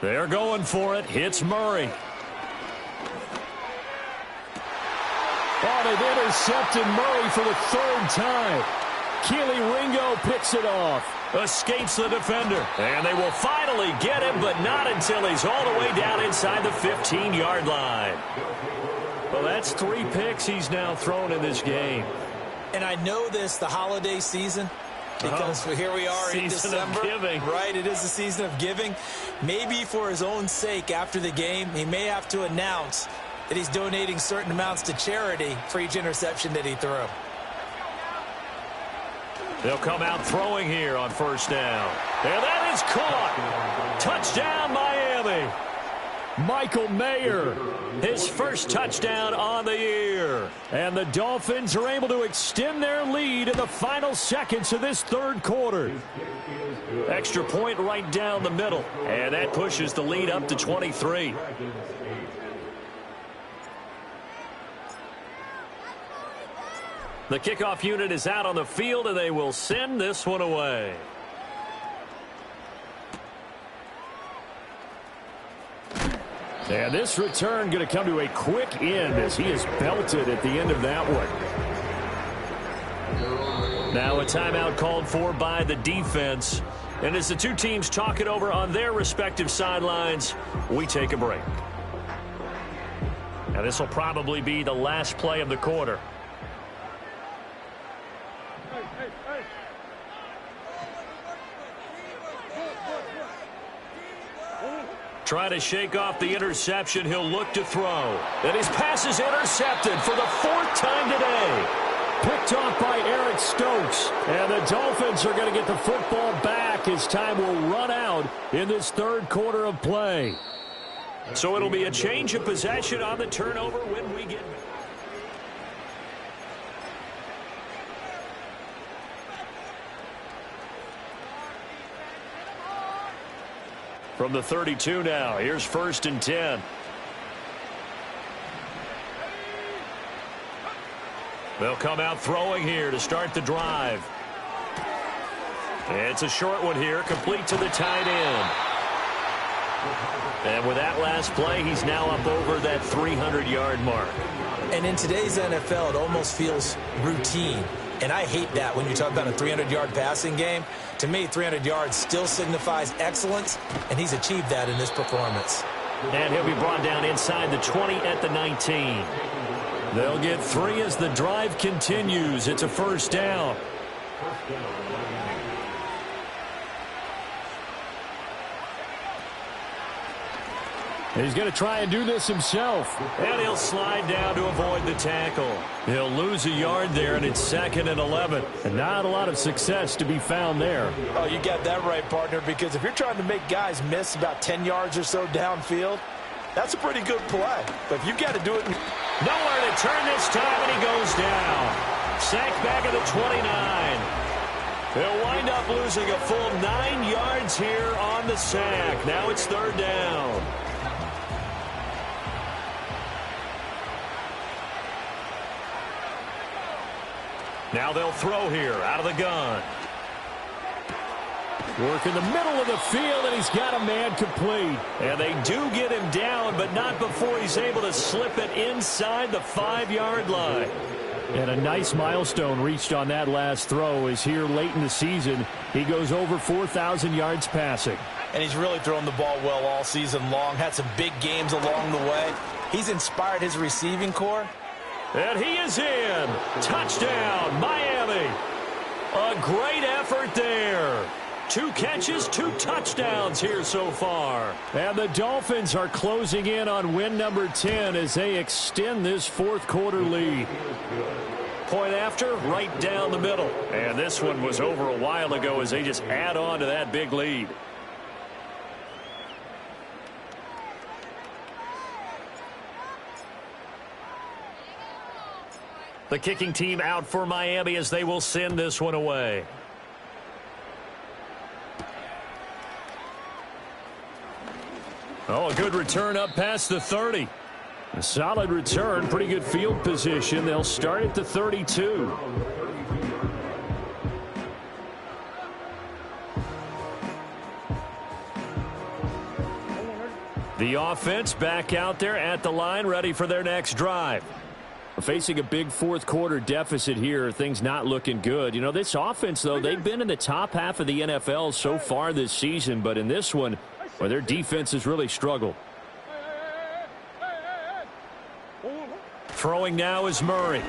They're going for it. Hits Murray. Oh, they've intercepted Murray for the third time. Keely Ringo picks it off. Escapes the defender. And they will finally get him, but not until he's all the way down inside the 15-yard line. Well, that's 3 picks he's now thrown in this game. And I know this, the holiday season, because here we are in December. Season of giving. Right, it is the season of giving. Maybe for his own sake after the game, he may have to announce that he's donating certain amounts to charity for each interception that he threw. They'll come out throwing here on first down. And that is caught. Touchdown, Miami. Michael Mayer, His first touchdown on the year. and the Dolphins are able to extend their lead in the final seconds of this third quarter. Extra point right down the middle. And that pushes the lead up to 23. The kickoff unit is out on the field, and they will send this one away. And this return going to come to a quick end as he is belted at the end of that one. Now a timeout called for by the defense. And as the two teams talk it over on their respective sidelines, we take a break. Now this will probably be the last play of the quarter. Trying to shake off the interception. He'll look to throw. And his pass is intercepted for the 4th time today. Picked off by Eric Stokes. And the Dolphins are going to get the football back as time will run out in this third quarter of play. So it'll be a change of possession on the turnover when we get back. From the 32 now, here's 1st and 10. They'll come out throwing here to start the drive. It's a short one here, complete to the tight end. And with that last play, he's now up over that 300-yard mark. And in today's NFL, it almost feels routine. And I hate that when you talk about a 300-yard passing game. To me, 300 yards still signifies excellence, and he's achieved that in this performance. And he'll be brought down inside the 20 at the 19. They'll get 3 as the drive continues. It's a first down. He's going to try and do this himself. And he'll slide down to avoid the tackle. He'll lose a yard there, and it's 2nd and 11. And not a lot of success to be found there. Oh, you got that right, partner, because if you're trying to make guys miss about 10 yards or so downfield, that's a pretty good play. But if you've got to do it. Nowhere to turn this time, and he goes down. Sacked back at the 29. They'll wind up losing a full 9 yards here on the sack. Now it's 3rd down. Now they'll throw here out of the gun. Work in the middle of the field, and he's got a man complete. And they do get him down, but not before he's able to slip it inside the 5-yard line. And a nice milestone reached on that last throw is here late in the season. He goes over 4,000 yards passing. And he's really thrown the ball well all season long. Had some big games along the way. He's inspired his receiving corps. And he is in. Touchdown, Miami. A great effort there. 2 catches, 2 touchdowns here so far. And the Dolphins are closing in on win number 10 as they extend this 4th quarter lead. Point after, right down the middle. And this one was over a while ago as they just add on to that big lead. The kicking team out for Miami as they will send this one away. Oh, a good return up past the 30. A solid return, pretty good field position. They'll start at the 32. The offense back out there at the line, ready for their next drive. Facing a big 4th quarter deficit here, things not looking good. You know, this offense, though, they've been in the top half of the NFL so far this season, but in this one, well, their defense has really struggled. Throwing now is Murray.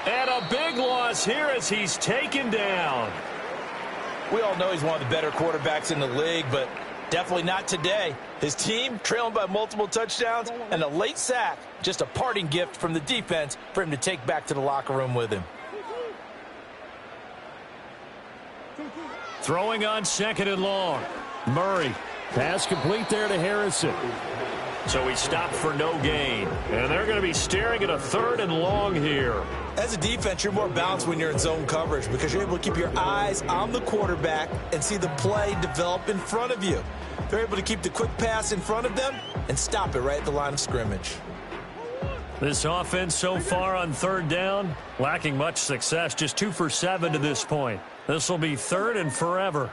And a big loss here as he's taken down. We all know he's one of the better quarterbacks in the league, but definitely not today. His team trailing by multiple touchdowns and a late sack. Just a parting gift from the defense for him to take back to the locker room with him. Throwing on 2nd and long. Murray. Pass complete there to Harrison. So he stopped for no gain. And they're going to be staring at a 3rd and long here. As a defense, you're more balanced when you're in zone coverage because you're able to keep your eyes on the quarterback and see the play develop in front of you. They're able to keep the quick pass in front of them and stop it right at the line of scrimmage. This offense so far on 3rd down, lacking much success, just 2 for 7 to this point. This will be 3rd and forever.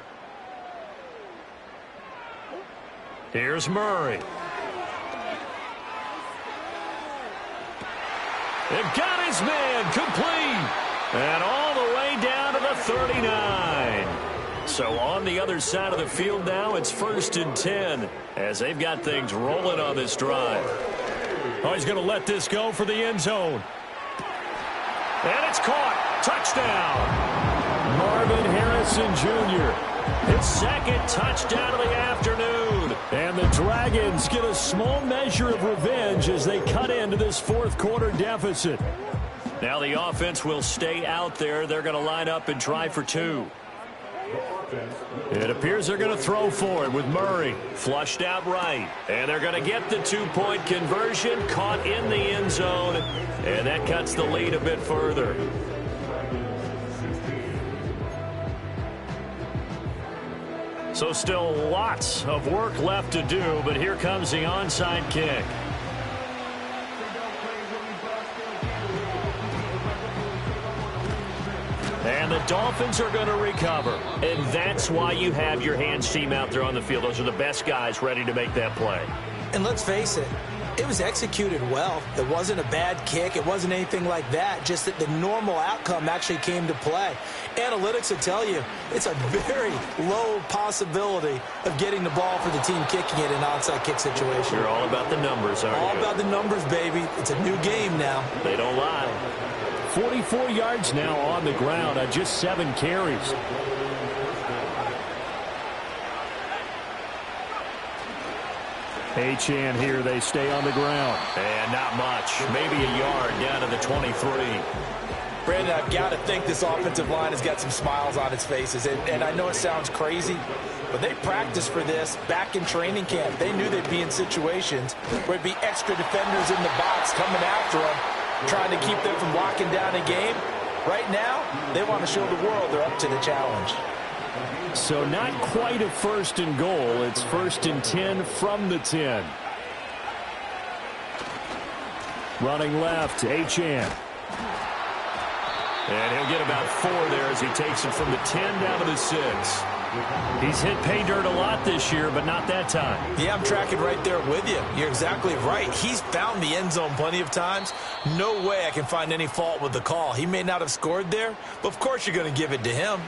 Here's Murray. They've got his man complete. And all the way down to the 39. So on the other side of the field now, it's 1st and 10 as they've got things rolling on this drive. Oh, he's going to let this go for the end zone. And it's caught. Touchdown. Marvin Harrison Jr. His 2nd touchdown of the afternoon. And the Dragons get a small measure of revenge as they cut into this 4th quarter deficit. Now the offense will stay out there. They're going to line up and try for 2. It appears they're going to throw for it with Murray. Flushed out right. And they're going to get the 2-point conversion. Caught in the end zone. And that cuts the lead a bit further. So still lots of work left to do, but here comes the onside kick. And the Dolphins are going to recover. And that's why you have your hands team out there on the field. Those are the best guys ready to make that play. And let's face it, It was executed well. It wasn't a bad kick. It wasn't anything like that. Just that the normal outcome actually came to play. Analytics will tell you it's a very low possibility of getting the ball for the team kicking it in an onside kick situation. You're all about the numbers, aren't you? All about the numbers, baby. It's a new game now. They don't lie. 44 yards now on the ground on just 7 carries. Achane here, they stay on the ground. And not much. Maybe a yard down to the 23. Brandon, I've got to think this offensive line has got some smiles on its faces. And I know it sounds crazy, but they practiced for this back in training camp. They knew they'd be in situations where it'd be extra defenders in the box coming after them, trying to keep them from locking down a game. Right now, they want to show the world they're up to the challenge. So not quite a 1st and goal. It's 1st and 10 from the 10. Running left, Achane. And he'll get about 4 there as he takes it from the 10 down to the 6. He's hit pay dirt a lot this year, but not that time. Yeah, I'm tracking right there with you. You're exactly right. He's found the end zone plenty of times. No way I can find any fault with the call. He may not have scored there, but of course you're going to give it to him.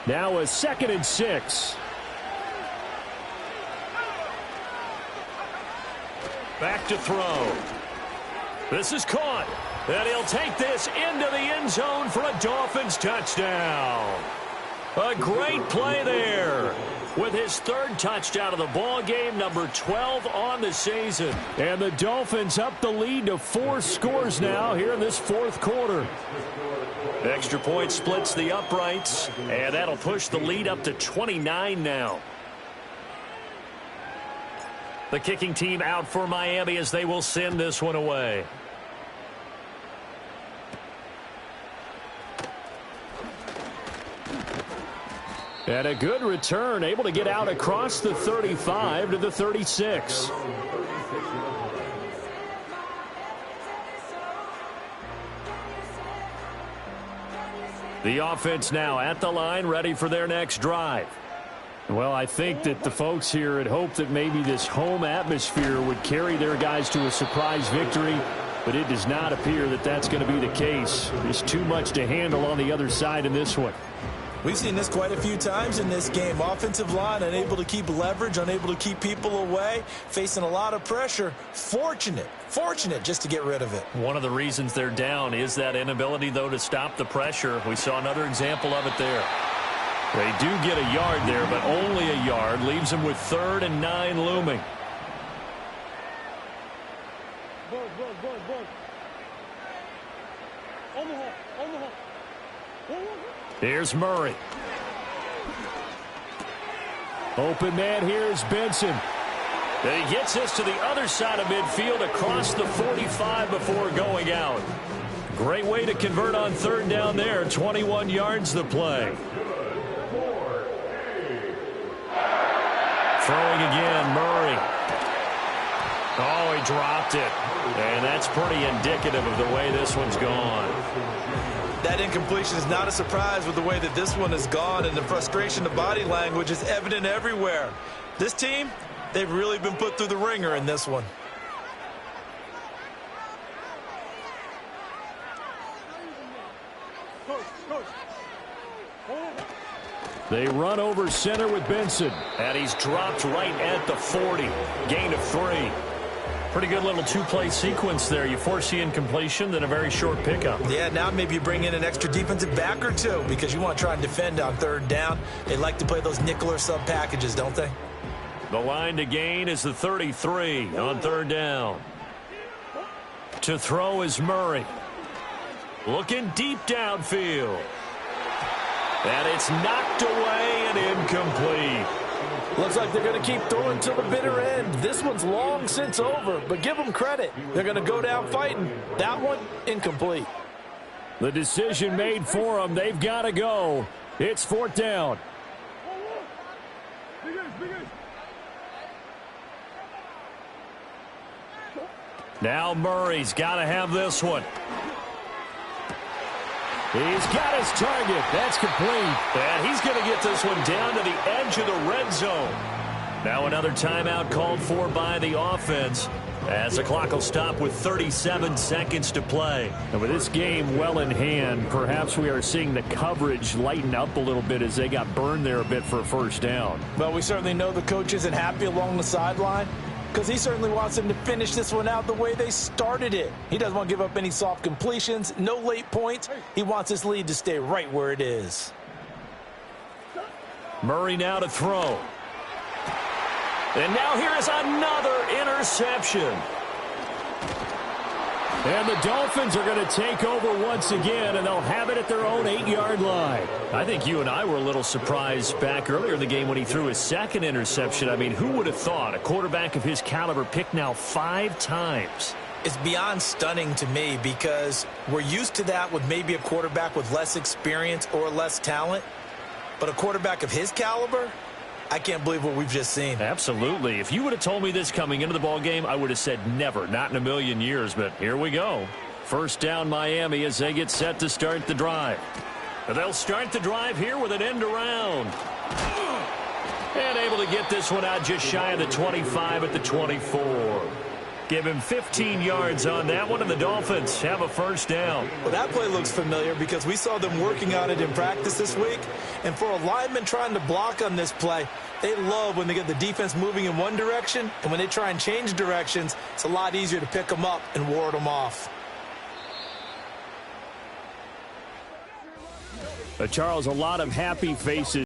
Now a 2nd and 6. Back to throw. This is caught. And he'll take this into the end zone for a Dolphins touchdown. A great play there. With his 3rd touchdown of the ball game, number 12 on the season. And the Dolphins up the lead to 4 scores now here in this 4th quarter. Extra point splits the uprights, and that'll push the lead up to 29 now. The kicking team out for Miami as they will send this one away. And a good return, able to get out across the 35 to the 36. The offense now at the line, ready for their next drive. Well, I think that the folks here had hoped that maybe this home atmosphere would carry their guys to a surprise victory, but it does not appear that that's going to be the case. There's too much to handle on the other side in this one. We've seen this quite a few times in this game. Offensive line unable to keep leverage, unable to keep people away, facing a lot of pressure. Fortunate just to get rid of it. One of the reasons they're down is that inability, though, to stop the pressure. We saw another example of it there. They do get a yard there, but only a yard. Leaves them with 3rd and 9 looming. Here's Murray. Open man here is Benson. And he gets this to the other side of midfield across the 45 before going out. Great way to convert on 3rd down there. 21 yards the play. Throwing again, Murray. Oh, he dropped it. And that's pretty indicative of the way this one's gone. That incompletion is not a surprise with the way that this one has gone, and the frustration, the body language is evident everywhere. This team, they've really been put through the ringer in this one. They run over center with Benson. And he's dropped right at the 40. Gain of 3. Pretty good little 2-play sequence there. You force the incompletion, then a very short pickup. Yeah, now maybe you bring in an extra defensive back or 2 because you want to try and defend on 3rd down. They like to play those nickel or sub packages, don't they? The line to gain is the 33 on 3rd down. To throw is Murray. Looking deep downfield. And it's knocked away and incomplete. Looks like they're going to keep throwing till the bitter end. This one's long since over, but give them credit. They're going to go down fighting. That one, incomplete. The decision made for them. They've got to go. It's 4th down. Now Murray's got to have this one. He's got his target. That's complete. And he's going to get this one down to the edge of the red zone. Now another timeout called for by the offense, as the clock will stop with 37 seconds to play. And with this game well in hand, perhaps we are seeing the coverage lighten up a little bit as they got burned there a bit for a first down. But we certainly know the coach isn't happy along the sideline, because he certainly wants them to finish this one out the way they started it. He doesn't want to give up any soft completions, no late points. He wants his lead to stay right where it is. Murray now to throw. And now here is another interception. And the Dolphins are going to take over once again, and they'll have it at their own 8-yard line. I think you and I were a little surprised back earlier in the game when he threw his second interception. I mean, who would have thought a quarterback of his caliber picked now 5 times? It's beyond stunning to me because we're used to that with maybe a quarterback with less experience or less talent. But a quarterback of his caliber, I can't believe what we've just seen. Absolutely. If you would have told me this coming into the ball game, I would have said never, not in a million years. But here we go. First down Miami as they get set to start the drive. And they'll start the drive here with an end around. And able to get this one out just shy of the 25 at the 24. Give him 15 yards on that one, and the Dolphins have a first down. Well, that play looks familiar because we saw them working on it in practice this week. And for a lineman trying to block on this play, they love when they get the defense moving in one direction. And when they try and change directions, it's a lot easier to pick them up and ward them off. Charles, a lot of happy faces